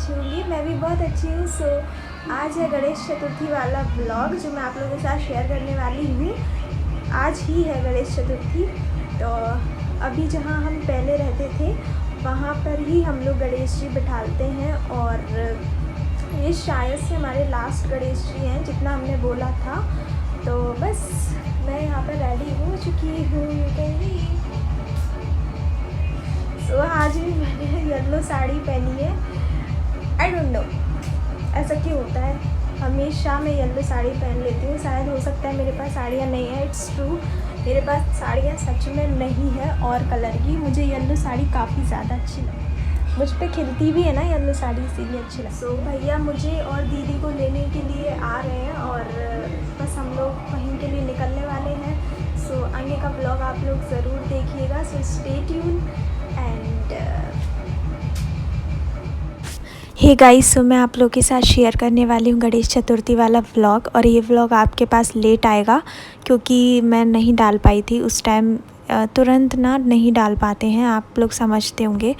अच्छी होंगी। मैं भी बहुत अच्छी हूँ। सो आज है गणेश चतुर्थी वाला व्लॉग जो मैं आप लोगों के साथ शेयर करने वाली हूँ। आज ही है गणेश चतुर्थी। तो अभी जहाँ हम पहले रहते थे वहाँ पर ही हम लोग गणेश जी बिठाते हैं और ये शायद से हमारे लास्ट गणेश जी हैं जितना हमने बोला था। तो बस मैं यहाँ पर रेडी हो चुकी हूँ। सो आज भी मैंने येलो साड़ी पहनी है। आई डोंट नो ऐसा क्यों होता है, हमेशा मैं येलो साड़ी पहन लेती हूँ। शायद हो सकता है मेरे पास साड़ियाँ नहीं है। इट्स ट्रू, मेरे पास साड़ियाँ सच में नहीं है और कलर की। मुझे येलो साड़ी काफ़ी ज़्यादा अच्छी लगती, मुझ पे खिलती भी है ना येलो साड़ी, इसीलिए अच्छी लगती है। सो भैया मुझे और दीदी को लेने के लिए आ रहे हैं और बस हम लोग कहीं के लिए निकलने वाले हैं। सो आगे का ब्लॉग आप लोग ज़रूर देखिएगा। So stay tuned and hey guys. So मैं आप लोगों के साथ शेयर करने वाली हूँ गणेश चतुर्थी वाला व्लॉग। और ये व्लॉग आपके पास लेट आएगा क्योंकि मैं नहीं डाल पाई थी उस टाइम। तुरंत ना नहीं डाल पाते हैं, आप लोग समझते होंगे।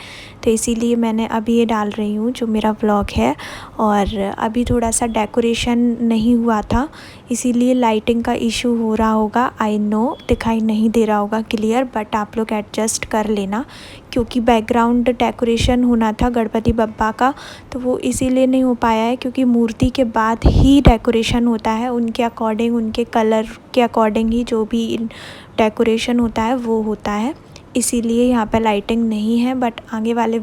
तो इसीलिए मैंने अभी ये डाल रही हूँ जो मेरा व्लॉग है। और अभी थोड़ा सा डेकोरेशन नहीं हुआ था, इसीलिए लाइटिंग का इशू हो रहा होगा। आई नो दिखाई नहीं दे रहा होगा क्लियर, बट आप लोग एडजस्ट कर लेना क्योंकि बैकग्राउंड डेकोरेशन होना था गणपति बप्पा का, तो वो इसीलिए नहीं हो पाया है क्योंकि मूर्ति के बाद ही डेकोरेशन होता है। उनके अकॉर्डिंग, उनके कलर के अकॉर्डिंग ही जो भी डेकोरेशन होता है वो होता है। इसीलिए यहाँ पे लाइटिंग नहीं है। बट आने वाले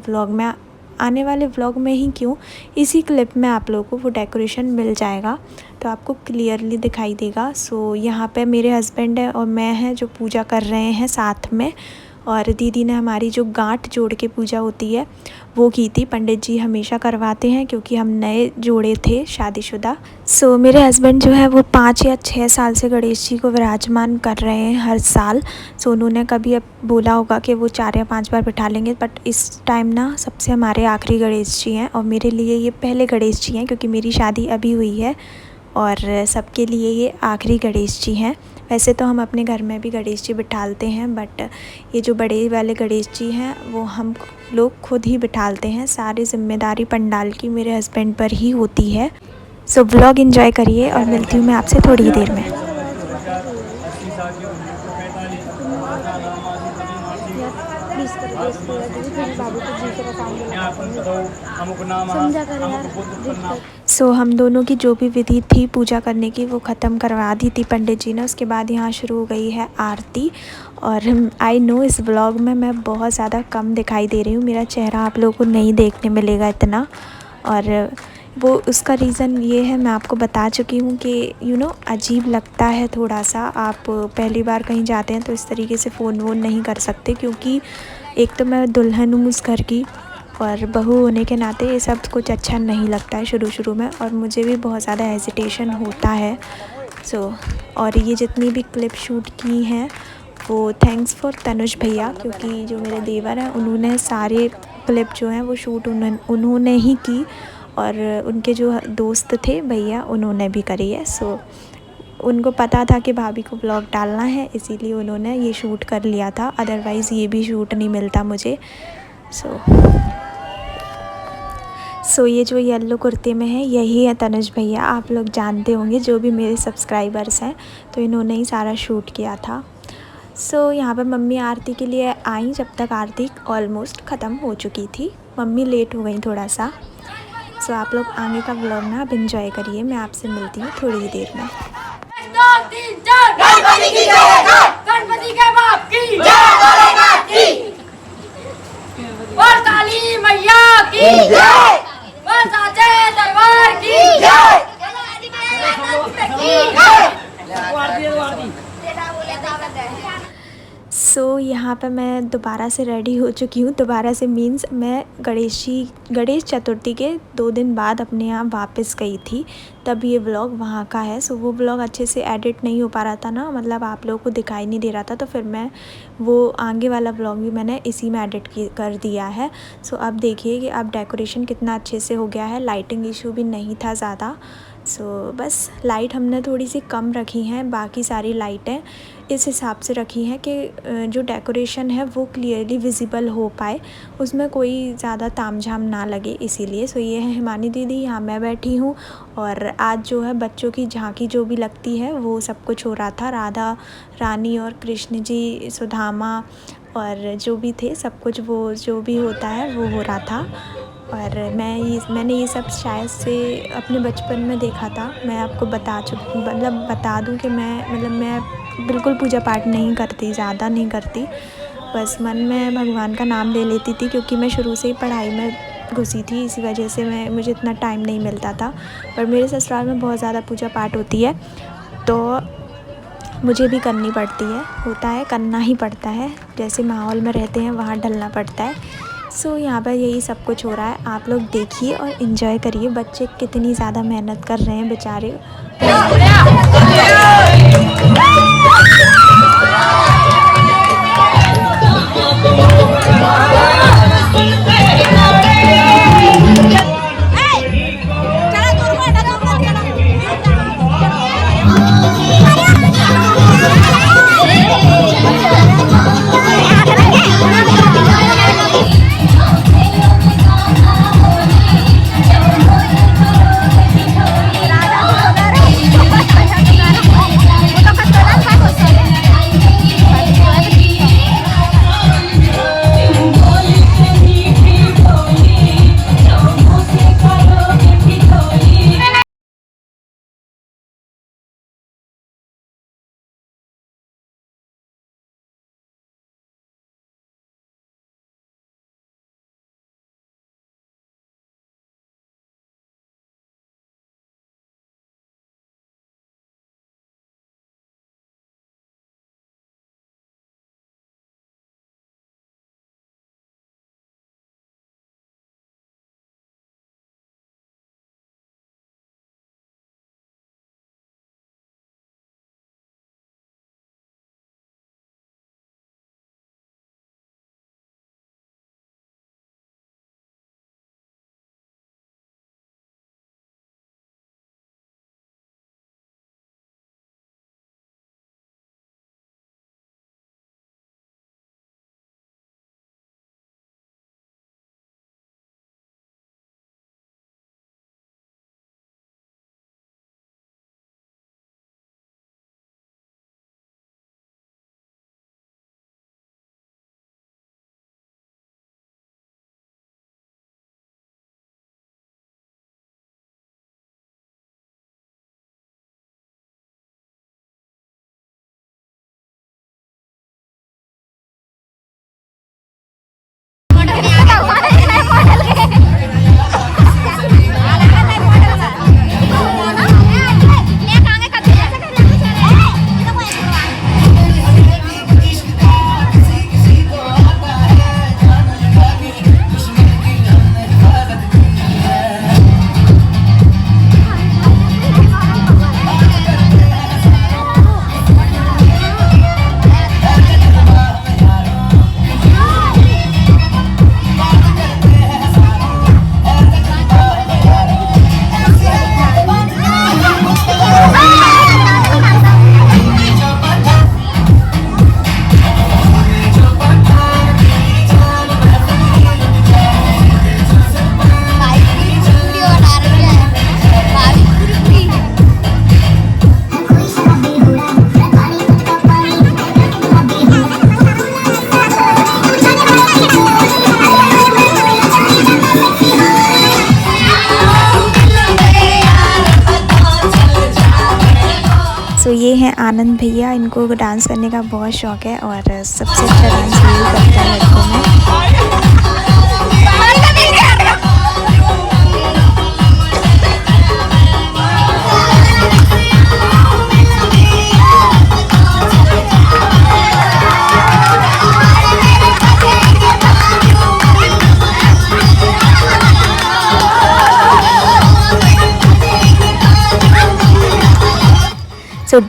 व्लॉग में ही क्यों, इसी क्लिप में आप लोगों को वो डेकोरेशन मिल जाएगा तो आपको क्लियरली दिखाई देगा। सो यहाँ पे मेरे हस्बैंड है और मैं हैं जो पूजा कर रहे हैं साथ में। और दीदी ने हमारी जो गांठ जोड़ के पूजा होती है वो की थी। पंडित जी हमेशा करवाते हैं क्योंकि हम नए जोड़े थे शादीशुदा। सो मेरे हस्बैंड जो है वो 5 या 6 साल से गणेश जी को विराजमान कर रहे हैं हर साल। सो उन्होंने कभी अब बोला होगा कि वो 4 या 5 बार बिठा लेंगे, बट इस टाइम ना सबसे हमारे आखिरी गणेश जी हैं और मेरे लिए ये पहले गणेश जी हैं क्योंकि मेरी शादी अभी हुई है और सबके लिए ये आखिरी गणेश जी हैं। वैसे तो हम अपने घर में भी गणेश जी बिठालते हैं, बट ये जो बड़े वाले गणेश जी हैं वो हम लोग खुद ही बिठालते हैं। सारी जिम्मेदारी पंडाल की मेरे हस्बैंड पर ही होती है। सो व्लॉग एंजॉय करिए और मिलती हूँ मैं आपसे थोड़ी ही देर में। सो हम दोनों की जो भी विधि थी पूजा करने की वो ख़त्म करवा दी थी पंडित जी ने। उसके बाद यहाँ शुरू हो गई है आरती। और आई नो इस व्लॉग में मैं बहुत ज़्यादा कम दिखाई दे रही हूँ, मेरा चेहरा आप लोगों को नहीं देखने मिलेगा इतना। और वो उसका रीज़न ये है, मैं आपको बता चुकी हूँ कि अजीब लगता है थोड़ा सा। आप पहली बार कहीं जाते हैं तो इस तरीके से फ़ोन वोन नहीं कर सकते क्योंकि एक तो मैं दुल्हन हूँ उस घर की और बहू होने के नाते ये सब कुछ अच्छा नहीं लगता है शुरू में, और मुझे भी बहुत ज़्यादा हेजिटेशन होता है। और ये जितनी भी क्लिप शूट की हैं वो थैंक्स फॉर तनुज भैया, क्योंकि जो मेरे देवर हैं उन्होंने सारे क्लिप जो हैं वो शूट उन्होंने ही की और उनके जो दोस्त थे भैया उन्होंने भी करी है। उनको पता था कि भाभी को ब्लॉग डालना है, इसीलिए उन्होंने ये शूट कर लिया था, अदरवाइज़ ये भी शूट नहीं मिलता मुझे। सो ये जो येलो कुर्ते में है यही है तनुज भैया, आप लोग जानते होंगे जो भी मेरे सब्सक्राइबर्स हैं, तो इन्होंने ही सारा शूट किया था। यहाँ पर मम्मी आरती के लिए आई जब तक आरती ऑलमोस्ट ख़त्म हो चुकी थी। मम्मी लेट हो गई थोड़ा सा। आप लोग आगे का व्लॉग ना अब इंजॉय करिए, मैं आपसे मिलती हूँ थोड़ी ही देर में। गणपति के बाप की और काली मैया की और साचे दरबार की यहाँ पर मैं दोबारा से रेडी हो चुकी हूँ। दोबारा से मीन्स मैं गणेश चतुर्थी के 2 दिन बाद अपने यहाँ वापस गई थी, तब ये व्लॉग वहाँ का है। वो व्लॉग अच्छे से एडिट नहीं हो पा रहा था ना, मतलब आप लोगों को दिखाई नहीं दे रहा था, तो फिर मैं वो आगे वाला व्लॉग भी मैंने इसी में एडिट कर दिया है। अब देखिए कि अब डेकोरेशन कितना अच्छे से हो गया है, लाइटिंग इशू भी नहीं था ज़्यादा। बस लाइट हमने थोड़ी सी कम रखी हैं, बाकी सारी लाइटें इस हिसाब से रखी हैं कि जो डेकोरेशन है वो क्लियरली विजिबल हो पाए, उसमें कोई ज़्यादा तामझाम ना लगे इसीलिए। ये है हिमानी दीदी, यहाँ मैं बैठी हूँ और आज जो है बच्चों की झांकी जो भी लगती है वो सब कुछ हो रहा था। राधा रानी और कृष्ण जी, सुदामा और जो भी थे सब कुछ, वो जो भी होता है वो हो रहा था। और मैंने ये सब शायद से अपने बचपन में देखा था। मैं आपको बता दूं कि मैं बिल्कुल पूजा पाठ नहीं करती, ज़्यादा नहीं करती, बस मन में भगवान का नाम ले लेती थी, क्योंकि मैं शुरू से ही पढ़ाई में घुसी थी, इसी वजह से मुझे इतना टाइम नहीं मिलता था। पर मेरे ससुराल में बहुत ज़्यादा पूजा पाठ होती है तो मुझे भी करनी पड़ती है, होता है, करना ही पड़ता है, जैसे माहौल में रहते हैं वहाँ ढलना पड़ता है। यहाँ पर यही सब कुछ हो रहा है, आप लोग देखिए और इन्जॉय करिए। बच्चे कितनी ज़्यादा मेहनत कर रहे हैं बेचारे। ये हैं आनंद भैया, इनको डांस करने का बहुत शौक़ है और सबसे अच्छा डांस यही करता है लड़कों में।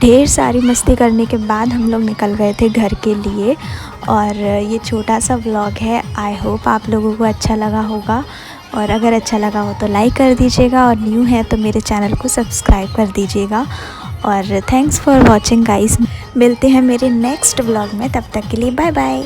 ढेर सारी मस्ती करने के बाद हम लोग निकल गए थे घर के लिए। और ये छोटा सा व्लॉग है, आई होप आप लोगों को अच्छा लगा होगा। और अगर अच्छा लगा हो तो लाइक कर दीजिएगा, और न्यू है तो मेरे चैनल को सब्सक्राइब कर दीजिएगा। और थैंक्स फॉर वॉचिंग गाइस। मिलते हैं मेरे नेक्स्ट व्लॉग में, तब तक के लिए बाय बाय।